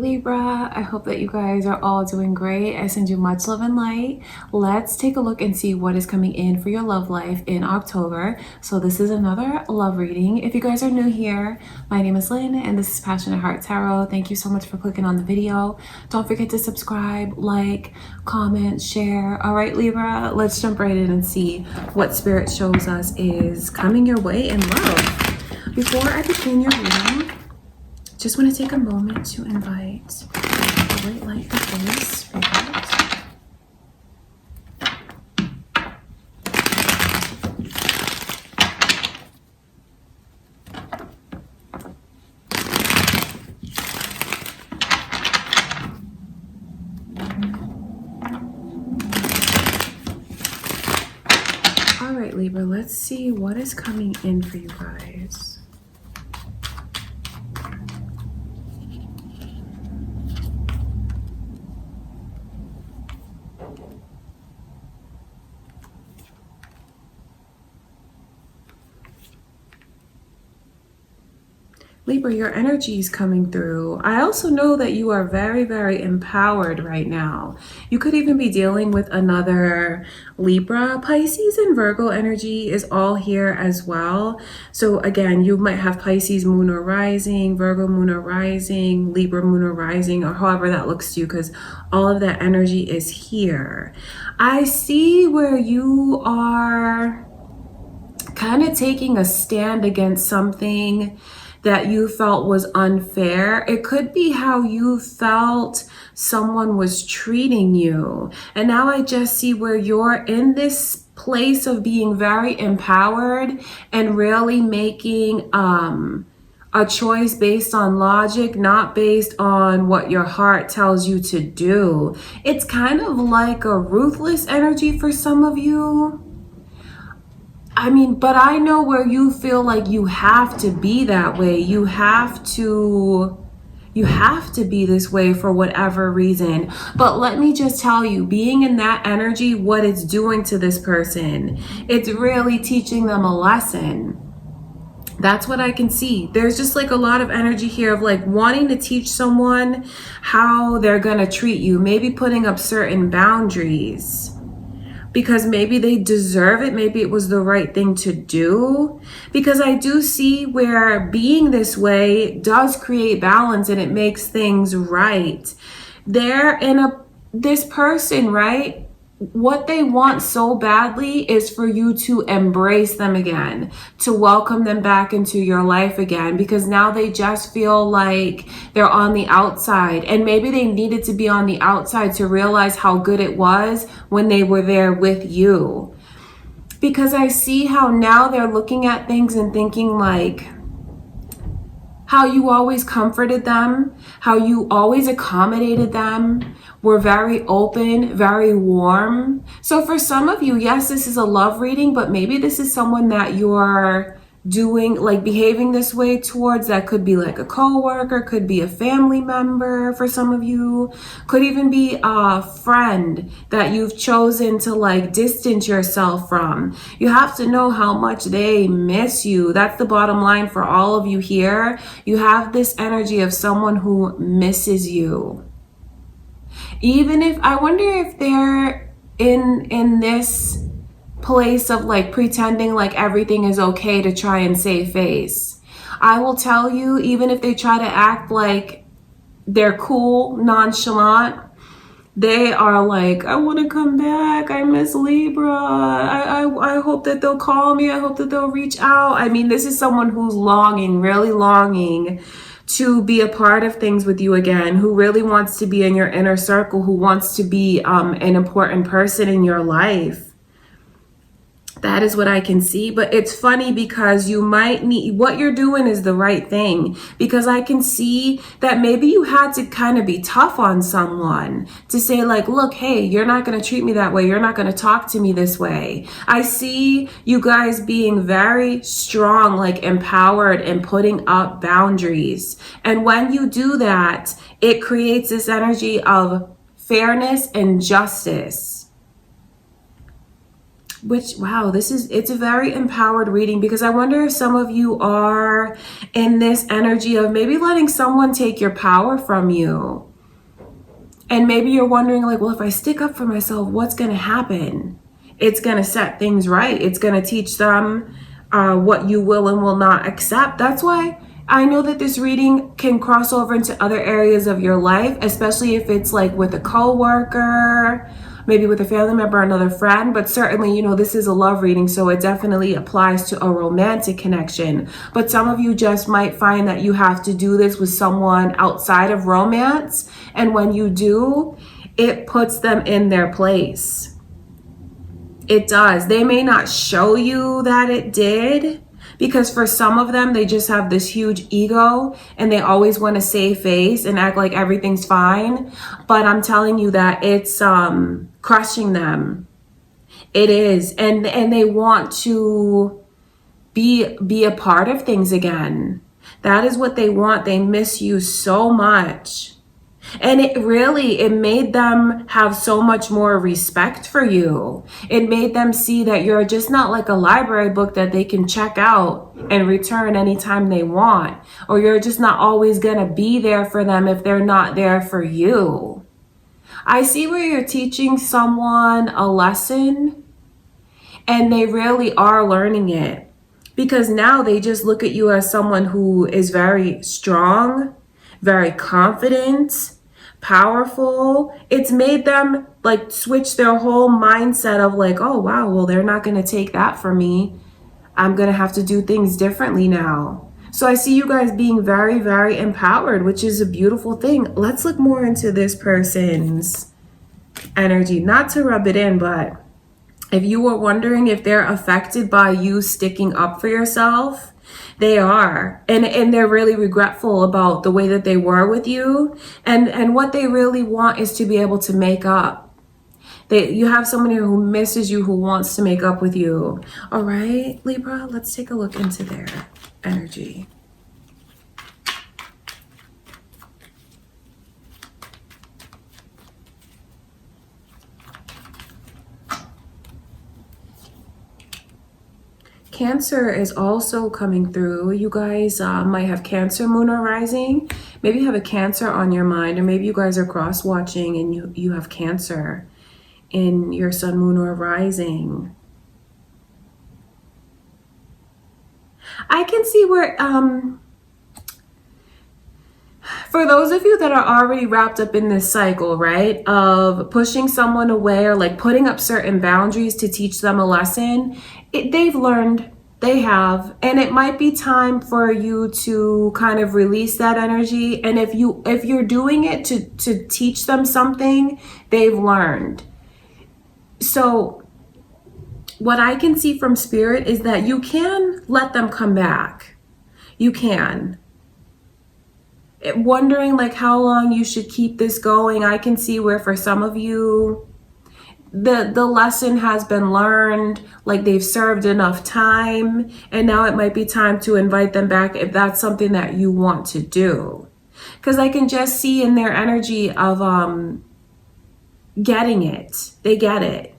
Libra, I hope that you guys are all doing great. I send you much love and light. Let's take a look and see what is coming in for your love life in October. So this is another love reading. If you guys are new here, my name is Lynn and this is Passionate Heart Tarot. Thank you so much for clicking on the video. Don't forget to subscribe, like, comment, share. All right, Libra, let's jump right in and see what Spirit shows us is coming your way in love. Before I begin your reading, just want to take a moment to invite the white light of Holy Spirit. All right, Libra, let's see what is coming in for you guys. Libra, your energy is coming through. I also know that you are very, very empowered right now. You could even be dealing with another Libra. Pisces and Virgo energy is all here as well. So again, you might have Pisces moon or rising, Virgo moon or rising, Libra moon or rising, or however that looks to you, because all of that energy is here. I see where you are kind of taking a stand against something that you felt was unfair. It could be how you felt someone was treating you. And now I just see where you're in this place of being very empowered and really making a choice based on logic, not based on what your heart tells you to do. It's kind of like a ruthless energy for some of you. I mean, but I know where you feel like you have to be that way. You have to be this way for whatever reason. But let me just tell you, being in that energy, what it's doing to this person, it's really teaching them a lesson. That's what I can see. There's just like a lot of energy here of like wanting to teach someone how they're gonna treat you, maybe putting up certain boundaries. Because maybe they deserve it. Maybe it was the right thing to do. Because I do see where being this way does create balance and it makes things right. This person, right? What they want so badly is for you to embrace them again, to welcome them back into your life again, because now they just feel like they're on the outside, and maybe they needed to be on the outside to realize how good it was when they were there with you. Because I see how now they're looking at things and thinking like, how you always comforted them, how you always accommodated them, were very open, very warm. So for some of you, yes, this is a love reading, but maybe this is someone that you're doing, like behaving this way towards. That could be like a coworker, could be a family member for some of you, could even be a friend that you've chosen to like distance yourself from. You have to know how much they miss you. That's the bottom line for all of you here. You have this energy of someone who misses you. Even if, I wonder if they're in this place of like pretending like everything is okay to try and save face. I will tell you, even if they try to act like they're cool, nonchalant, they are like, I want to come back. I miss Libra. I hope that they'll call me. I hope that they'll reach out. I mean, this is someone who's longing, really longing to be a part of things with you again, who really wants to be in your inner circle, who wants to be an important person in your life. That is what I can see. But it's funny because you might need, what you're doing is the right thing, because I can see that maybe you had to kind of be tough on someone to say like, look, hey, you're not going to treat me that way. You're not going to talk to me this way. I see you guys being very strong, like empowered and putting up boundaries. And when you do that, it creates this energy of fairness and justice. Which, wow, it's a very empowered reading, because I wonder if some of you are in this energy of maybe letting someone take your power from you. And maybe you're wondering, like, well, if I stick up for myself, what's going to happen? It's going to set things right. It's going to teach them what you will and will not accept. That's why I know that this reading can cross over into other areas of your life, especially if it's like with a coworker, maybe with a family member, another friend. But certainly, you know, this is a love reading, so it definitely applies to a romantic connection. But some of you just might find that you have to do this with someone outside of romance. And when you do, it puts them in their place. It does. They may not show you that it did, because for some of them, they just have this huge ego and they always want to save face and act like everything's fine. But I'm telling you that it's crushing them. It is. And they want to be a part of things again. That is what they want. They miss you so much. And it made them have so much more respect for you. It made them see that you're just not like a library book that they can check out and return anytime they want. Or you're just not always going to be there for them if they're not there for you. I see where you're teaching someone a lesson and they really are learning it. Because now they just look at you as someone who is very strong, very confident, powerful. It's made them like switch their whole mindset of like, oh wow, well, they're not going to take that from me. I'm going to have to do things differently now. So I see you guys being very, very empowered, which is a beautiful thing. Let's look more into this person's energy, not to rub it in, but if you were wondering if they're affected by you sticking up for yourself, they are. And they're really regretful about the way that they were with you. And what they really want is to be able to make up. You have somebody who misses you, who wants to make up with you. All right, Libra, let's take a look into their energy. Cancer is also coming through. You guys might have Cancer, Moon, or Rising. Maybe you have a Cancer on your mind, or maybe you guys are cross-watching and you have Cancer in your Sun, Moon, or Rising. I can see where, for those of you that are already wrapped up in this cycle, right, of pushing someone away or like putting up certain boundaries to teach them a lesson, they've learned, they have, and it might be time for you to kind of release that energy. And if you're doing it to teach them something, they've learned. So what I can see from Spirit is that you can let them come back. You can. Wondering like how long you should keep this going. I can see where for some of you, the lesson has been learned, like they've served enough time, and now it might be time to invite them back if that's something that you want to do. Because I can just see in their energy of getting it. They get it.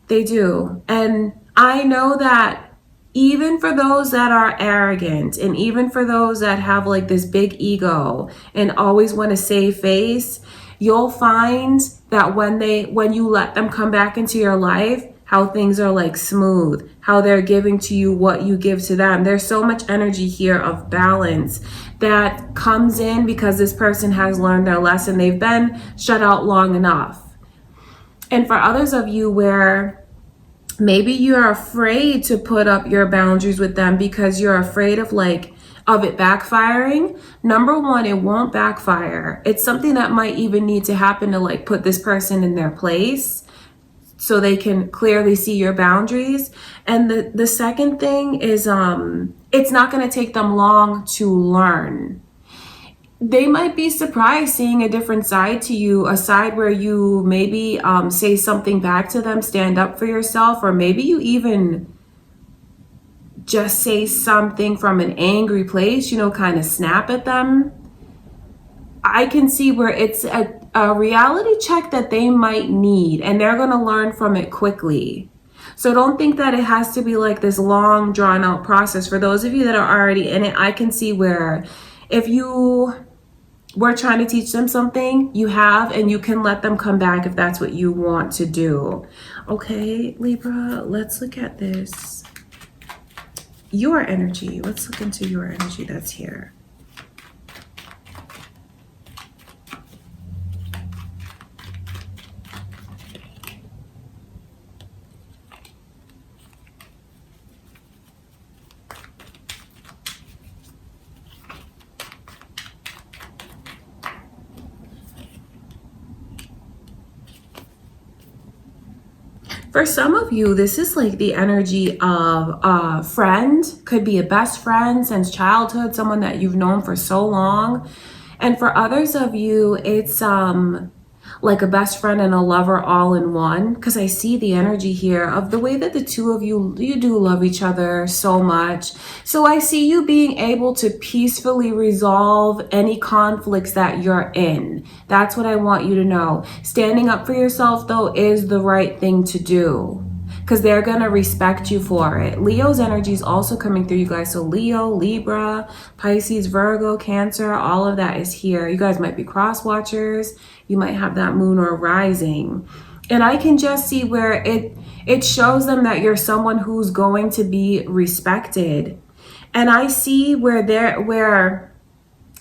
They do. And I know that even for those that are arrogant, and even for those that have like this big ego and always want to save face, you'll find that when you let them come back into your life, how things are like smooth, how they're giving to you what you give to them. There's so much energy here of balance that comes in because this person has learned their lesson. They've been shut out long enough. And for others of you where maybe you're afraid to put up your boundaries with them because you're afraid of it backfiring. Number one, it won't backfire. It's something that might even need to happen to like put this person in their place so they can clearly see your boundaries. And the second thing is it's not going to take them long to learn. They might be surprised seeing a different side to you, a side where you maybe say something back to them, stand up for yourself, or maybe you even just say something from an angry place, kind of snap at them. I can see where it's a reality check that they might need, and they're going to learn from it quickly. So don't think that it has to be like this long drawn out process. For those of you that are already in it, I can see where if you were trying to teach them something, you have, and you can let them come back if that's what you want to do. Okay, Libra, let's look at this. Your energy. Let's look into your energy that's here. For some of you, this is like the energy of a friend, could be a best friend since childhood, someone that you've known for so long. And for others of you, it's like a best friend and a lover all in one, because I see the energy here of the way that the two of you do love each other so much. So I see you being able to peacefully resolve any conflicts that you're in. That's what I want you to know. Standing up for yourself, though, is the right thing to do, because they're going to respect you for it. Leo's energy is also coming through, you guys. So Leo, Libra, Pisces, Virgo, Cancer, all of that is here. You guys might be cross watchers. You might have that moon or rising. And I can just see where it shows them that you're someone who's going to be respected. And I see where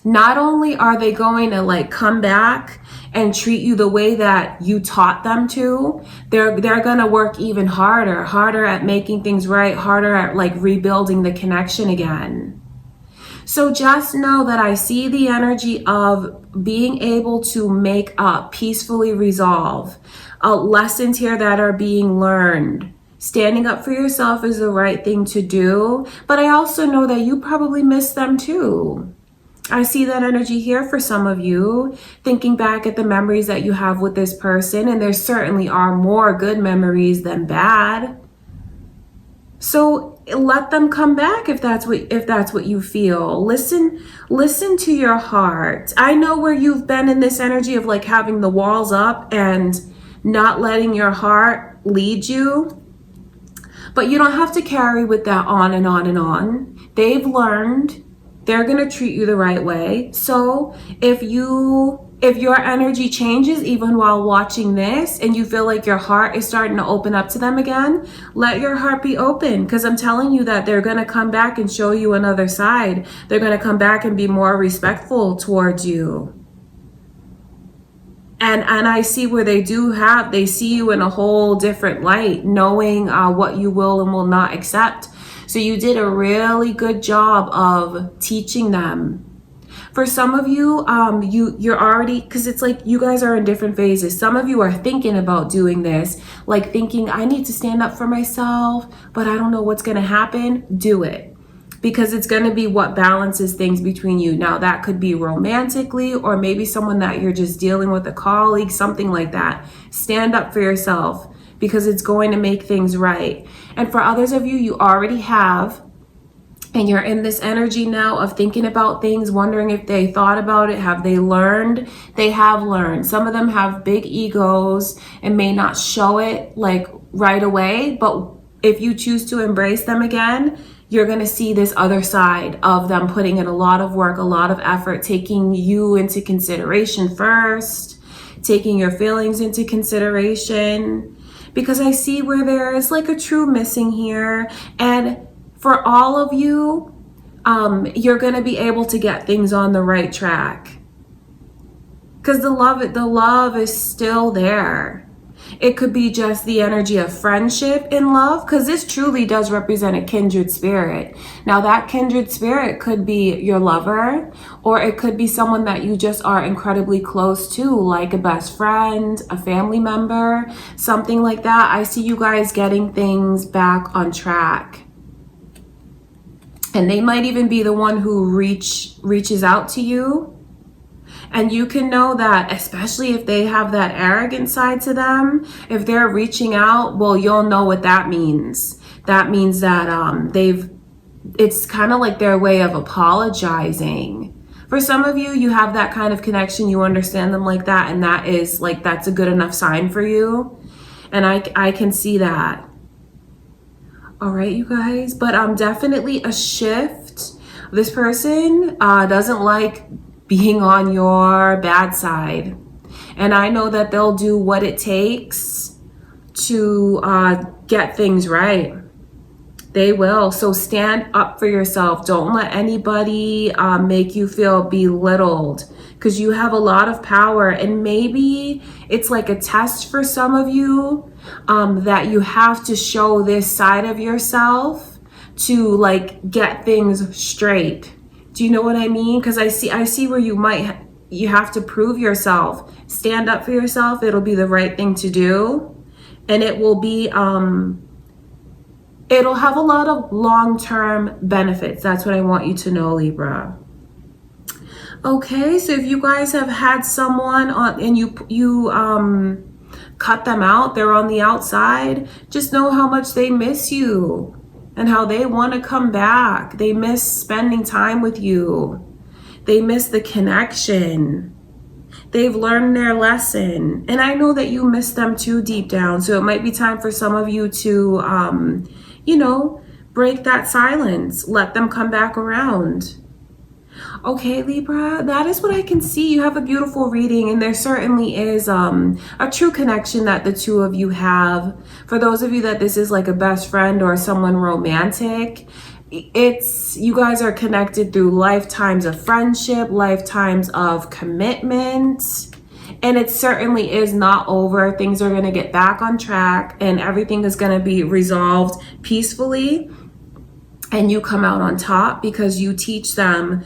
not only are they going to like come back and treat you the way that you taught them to, they're going to work even harder at making things right, harder at like rebuilding the connection again. So just know that I see the energy of being able to make up, peacefully resolve, lessons here that are being learned. Standing up for yourself is the right thing to do, but I also know that you probably miss them too. I see that energy here for some of you, thinking back at the memories that you have with this person, and there certainly are more good memories than bad. So let them come back if that's what you feel. Listen to your heart. I know where you've been in this energy of like having the walls up and not letting your heart lead you. But you don't have to carry with that on and on and on. They've learned. They're going to treat you the right way. So if your energy changes even while watching this and you feel like your heart is starting to open up to them again, let your heart be open, because I'm telling you that they're going to come back and show you another side. They're going to come back and be more respectful towards you. And I see where they see you in a whole different light, knowing what you will and will not accept. So you did a really good job of teaching them. For some of you, you're already, because it's like you guys are in different phases. Some of you are thinking about doing this, like thinking, I need to stand up for myself, but I don't know what's going to happen. Do it, because it's going to be what balances things between you. Now, that could be romantically, or maybe someone that you're just dealing with, a colleague, something like that. Stand up for yourself, because it's going to make things right. And for others of you, you already have, and you're in this energy now of thinking about things, wondering if they thought about it. Have they learned? They have learned. Some of them have big egos and may not show it like right away, but if you choose to embrace them again, you're going to see this other side of them putting in a lot of work, a lot of effort, taking you into consideration first, taking your feelings into consideration, because I see where there is like a true missing here. And for all of you, you're going to be able to get things on the right track, because the love is still there. It could be just the energy of friendship in love, because this truly does represent a kindred spirit. Now, that kindred spirit could be your lover, or it could be someone that you just are incredibly close to, like a best friend, a family member, something like that. I see you guys getting things back on track. And they might even be the one who reaches out to you. And you can know that, especially if they have that arrogant side to them, if they're reaching out, well, you'll know what that means. That means that it's kind of like their way of apologizing. For some of you, you have that kind of connection, you understand them like that, and that's a good enough sign for you. And I can see that. All right, you guys, but definitely a shift. This person doesn't like being on your bad side. And I know that they'll do what it takes to get things right. They will. So stand up for yourself. Don't let anybody make you feel belittled, because you have a lot of power. And maybe it's like a test for some of you that you have to show this side of yourself to like get things straight. Do you know what I mean? Because I see where you have to prove yourself. Stand up for yourself. It'll be the right thing to do. And it will be it'll have a lot of long-term benefits. That's what I want you to know, Libra. Okay, so if you guys have had someone on and you cut them out, they're on the outside, just know how much they miss you and how they want to come back. They miss spending time with you. They miss the connection. They've learned their lesson. And I know that you miss them too deep down. So it might be time for some of you to, break that silence. Let them come back around. Okay, Libra, that is what I can see. You have a beautiful reading, and there certainly is a true connection that the two of you have. For those of you that this is like a best friend or someone romantic, you guys are connected through lifetimes of friendship, lifetimes of commitment. And it certainly is not over. Things are going to get back on track and everything is going to be resolved peacefully. And you come out on top because you teach them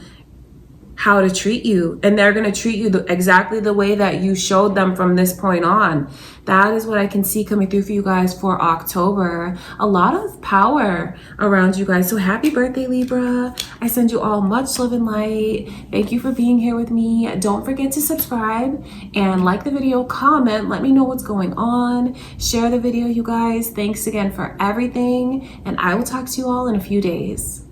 how to treat you, and they're going to treat you exactly the way that you showed them from this point on. That is what I can see coming through for you guys for October. A lot of power around you guys. So happy birthday, Libra. I send you all much love and light. Thank you for being here with me. Don't forget to subscribe and like the video, comment, let me know what's going on, share the video, you guys. Thanks again for everything, and I will talk to you all in a few days.